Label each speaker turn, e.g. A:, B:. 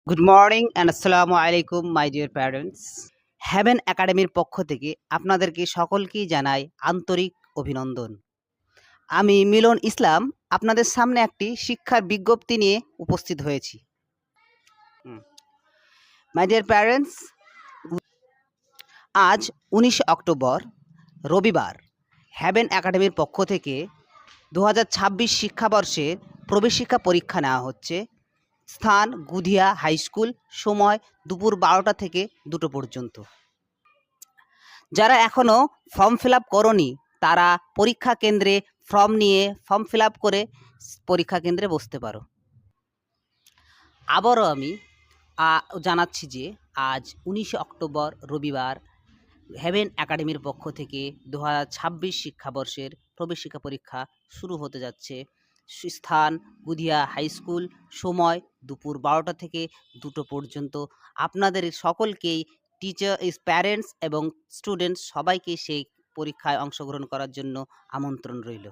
A: Good morning and আসসালামু আলাইকুম my dear parents. Haven একাডেমির পক্ষ থেকে আপনাদেরকে সকলকেই জানাই আন্তরিক অভিনন্দন। আমি মিলন ইসলাম আপনাদের সামনে একটি শিক্ষার বিজ্ঞপ্তি নিয়ে উপস্থিত হয়েছি। মাই ডিয়ার প্যারেন্টস, আজ 19 অক্টোবর রবিবার হেভেন একাডেমির পক্ষ থেকে 2026 শিক্ষাবর্ষের প্রবেশিকা পরীক্ষা নেওয়া হচ্ছে। স্থান গুধিয়া হাই স্কুল, সময় দুপুর 12টা থেকে 2টো পর্যন্ত। যারা এখনও ফর্ম ফিল আপ করনি তারা পরীক্ষা কেন্দ্রে ফর্ম ফিল আপ করে পরীক্ষা কেন্দ্রে বসতে পারো। আবারও আমি জানাচ্ছি যে আজ 19 অক্টোবর রবিবার হেভেন একাডেমির পক্ষ থেকে 2026 শিক্ষাবর্ষের প্রবেশিকা পরীক্ষা শুরু হতে যাচ্ছে। স্থান গুধিয়া হাই স্কুল, সময় দুপুর 12টা থেকে 2টো পর্যন্ত। আপনাদের সকলকেই টিচার, প্যারেন্টস এবং স্টুডেন্টস সবাইকে সেই পরীক্ষায় অংশগ্রহণ করার জন্য আমন্ত্রণ রইল।